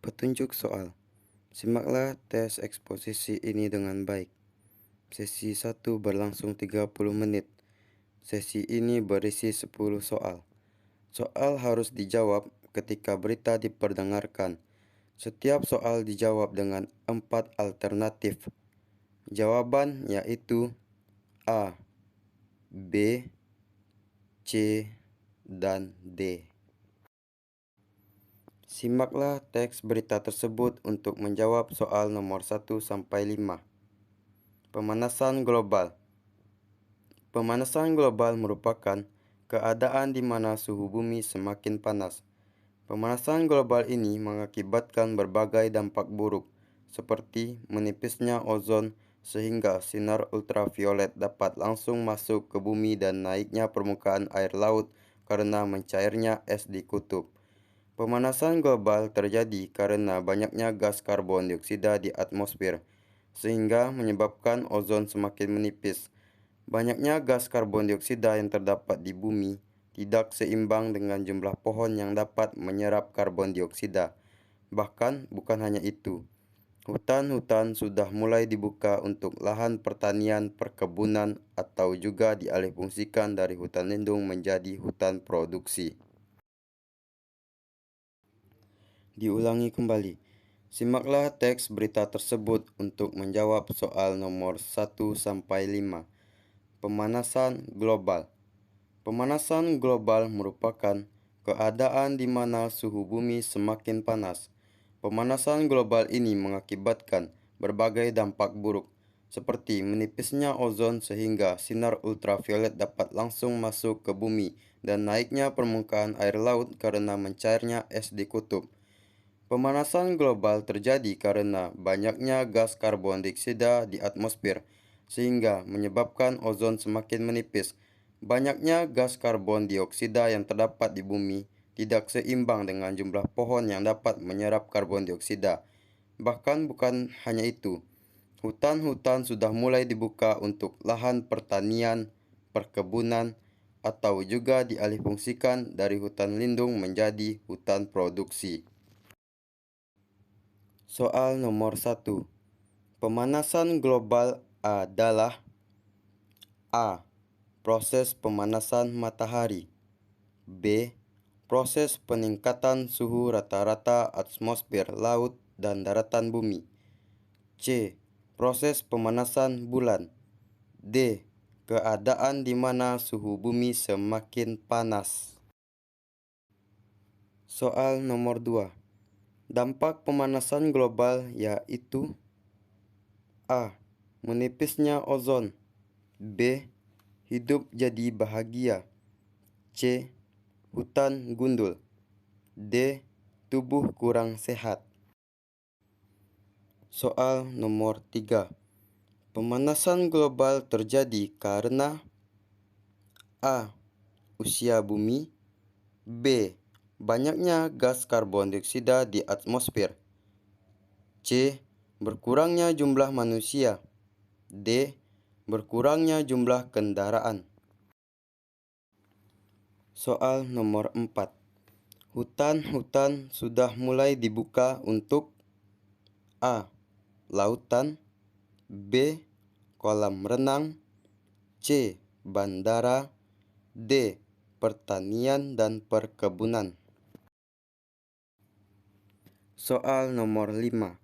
Petunjuk soal. Simaklah tes eksposisi ini dengan baik. Sesi 1 berlangsung 30 menit. Sesi ini berisi 10 soal. Soal harus dijawab ketika berita diperdengarkan. Setiap soal dijawab dengan 4 alternatif. Jawaban yaitu A, B, C, dan D. Simaklah teks berita tersebut untuk menjawab soal nomor 1 sampai 5. Pemanasan global. Pemanasan global merupakan keadaan di mana suhu bumi semakin panas. Pemanasan global ini mengakibatkan berbagai dampak buruk, seperti menipisnya ozon sehingga sinar ultraviolet dapat langsung masuk ke bumi dan naiknya permukaan air laut karena mencairnya es di kutub. Pemanasan global terjadi karena banyaknya gas karbon dioksida di atmosfer, sehingga menyebabkan ozon semakin menipis. Banyaknya gas karbon dioksida yang terdapat di bumi tidak seimbang dengan jumlah pohon yang dapat menyerap karbon dioksida. Bahkan bukan hanya itu, hutan-hutan sudah mulai dibuka untuk lahan pertanian, perkebunan, atau juga dialihfungsikan dari hutan lindung menjadi hutan produksi. Diulangi kembali. Simaklah teks berita tersebut untuk menjawab soal nomor 1 sampai 5. Pemanasan global. Pemanasan global merupakan keadaan di mana suhu bumi semakin panas. Pemanasan global ini mengakibatkan berbagai dampak buruk, seperti menipisnya ozon sehingga sinar ultraviolet dapat langsung masuk ke bumi dan naiknya permukaan air laut karena mencairnya es di kutub. Pemanasan global terjadi karena banyaknya gas karbon dioksida di atmosfer, sehingga menyebabkan ozon semakin menipis. Banyaknya gas karbon dioksida yang terdapat di bumi tidak seimbang dengan jumlah pohon yang dapat menyerap karbon dioksida. Bahkan bukan hanya itu, hutan-hutan sudah mulai dibuka untuk lahan pertanian, perkebunan, atau juga dialihfungsikan dari hutan lindung menjadi hutan produksi. Soal nomor 1. Pemanasan global adalah A. Proses pemanasan matahari. B. Proses peningkatan suhu rata-rata atmosfer laut dan daratan bumi. C. Proses pemanasan bulan. D. Keadaan di mana suhu bumi semakin panas. Soal nomor 2. Dampak pemanasan global yaitu A. Menipisnya ozon. B. Hidup jadi bahagia. C. Hutan gundul. D. Tubuh kurang sehat. Soal nomor 3. Pemanasan global terjadi karena A. Usia bumi. B. Banyaknya gas karbon dioksida di atmosfer. C. Berkurangnya jumlah manusia. D. Berkurangnya jumlah kendaraan. Soal nomor 4. Hutan-hutan sudah mulai dibuka untuk A. Lautan. B. Kolam renang. C. Bandara. D. Pertanian dan perkebunan. Soal nomor 5.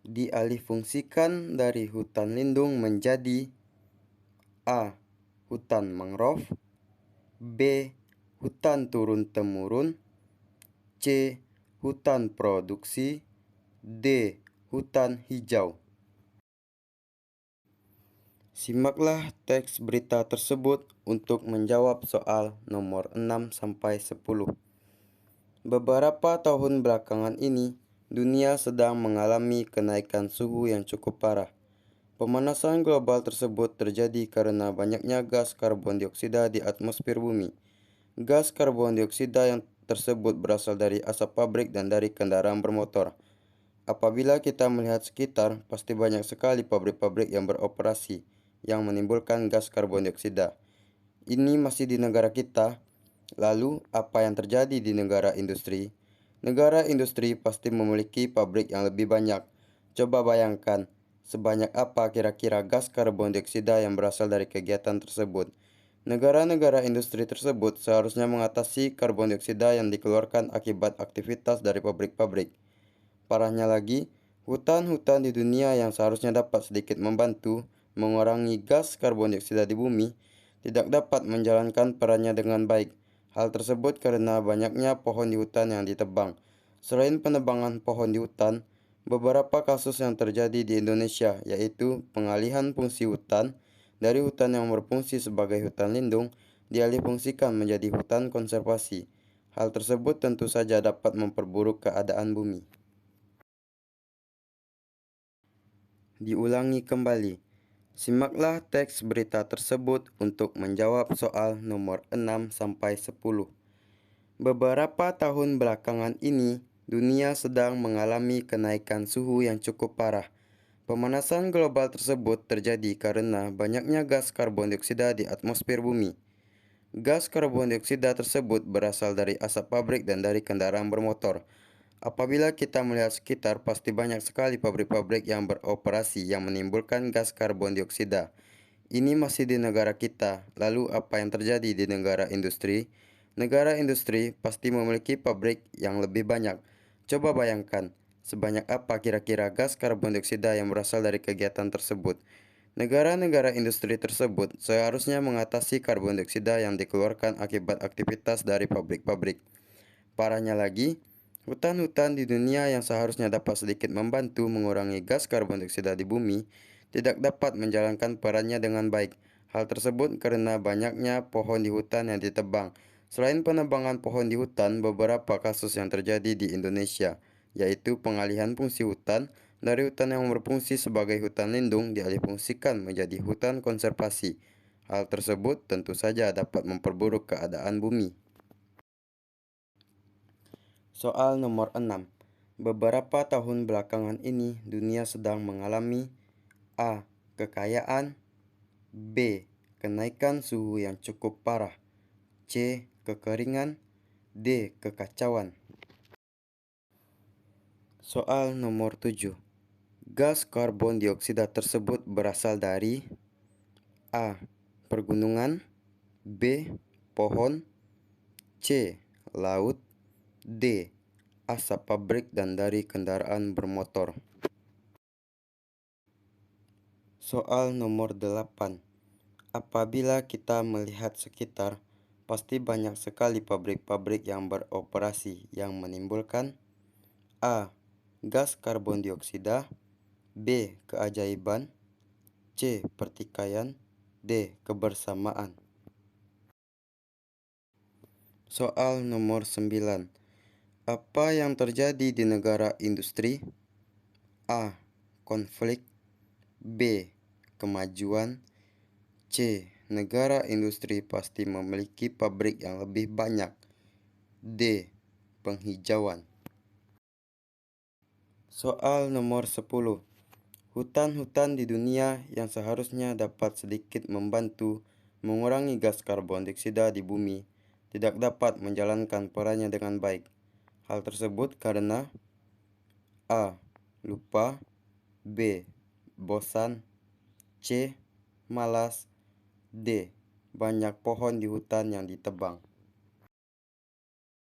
Dialihfungsikan dari hutan lindung menjadi A. Hutan mangrove. B. Hutan turun-temurun. C. Hutan produksi. D. Hutan hijau. Simaklah teks berita tersebut untuk menjawab soal nomor 6 sampai 10. Beberapa tahun belakangan ini, dunia sedang mengalami kenaikan suhu yang cukup parah. Pemanasan global tersebut terjadi karena banyaknya gas karbon dioksida di atmosfer bumi. Gas karbon dioksida yang tersebut berasal dari asap pabrik dan dari kendaraan bermotor. Apabila kita melihat sekitar, pasti banyak sekali pabrik-pabrik yang beroperasi yang menimbulkan gas karbon dioksida. Ini masih di negara kita. Lalu, apa yang terjadi di negara industri? Negara industri pasti memiliki pabrik yang lebih banyak. Coba bayangkan, sebanyak apa kira-kira gas karbon dioksida yang berasal dari kegiatan tersebut. Negara-negara industri tersebut seharusnya mengatasi karbon dioksida yang dikeluarkan akibat aktivitas dari pabrik-pabrik. Parahnya lagi, hutan-hutan di dunia yang seharusnya dapat sedikit membantu mengurangi gas karbon dioksida di bumi, tidak dapat menjalankan perannya dengan baik. Hal tersebut karena banyaknya pohon di hutan yang ditebang. Selain penebangan pohon di hutan, beberapa kasus yang terjadi di Indonesia yaitu pengalihan fungsi hutan dari hutan yang berfungsi sebagai hutan lindung dialihfungsikan menjadi hutan konservasi. Hal tersebut tentu saja dapat memperburuk keadaan bumi. Diulangi kembali. Simaklah teks berita tersebut untuk menjawab soal nomor 6 sampai 10. Beberapa tahun belakangan ini, dunia sedang mengalami kenaikan suhu yang cukup parah. Pemanasan global tersebut terjadi karena banyaknya gas karbon dioksida di atmosfer bumi. Gas karbon dioksida tersebut berasal dari asap pabrik dan dari kendaraan bermotor. Apabila kita melihat sekitar, pasti banyak sekali pabrik-pabrik yang beroperasi yang menimbulkan gas karbon dioksida. Ini masih di negara kita. Lalu apa yang terjadi di negara industri? Negara industri pasti memiliki pabrik yang lebih banyak. Coba bayangkan, sebanyak apa kira-kira gas karbon dioksida yang berasal dari kegiatan tersebut. Negara-negara industri tersebut seharusnya mengatasi karbon dioksida yang dikeluarkan akibat aktivitas dari pabrik-pabrik. Parahnya lagi, hutan-hutan di dunia yang seharusnya dapat sedikit membantu mengurangi gas karbon dioksida di bumi, tidak dapat menjalankan perannya dengan baik. Hal tersebut karena banyaknya pohon di hutan yang ditebang. Selain penebangan pohon di hutan, beberapa kasus yang terjadi di Indonesia, yaitu pengalihan fungsi hutan dari hutan yang berfungsi sebagai hutan lindung dialihfungsikan menjadi hutan konservasi. Hal tersebut tentu saja dapat memperburuk keadaan bumi. Soal nomor 6. Beberapa tahun belakangan ini dunia sedang mengalami A. Kekayaan, B. Kenaikan suhu yang cukup parah, C. Kekeringan, D. Kekacauan. Soal nomor 7. Gas karbon dioksida tersebut berasal dari A. Pergunungan, B. Pohon, C. Laut, D. Asap pabrik dan dari kendaraan bermotor. Soal nomor 8. Apabila kita melihat sekitar, pasti banyak sekali pabrik-pabrik yang beroperasi yang menimbulkan A. Gas karbon dioksida, B. Keajaiban, C. Pertikaian, D. Kebersamaan. Soal nomor 9. Apa yang terjadi di negara industri? A. Konflik, B. Kemajuan, C. Negara industri pasti memiliki pabrik yang lebih banyak, D. Penghijauan. Soal nomor 10. Hutan-hutan di dunia yang seharusnya dapat sedikit membantu mengurangi gas karbon dioksida di bumi tidak dapat menjalankan perannya dengan baik. Hal tersebut karena A. Lupa, B. Bosan, C. Malas, D. Banyak pohon di hutan yang ditebang.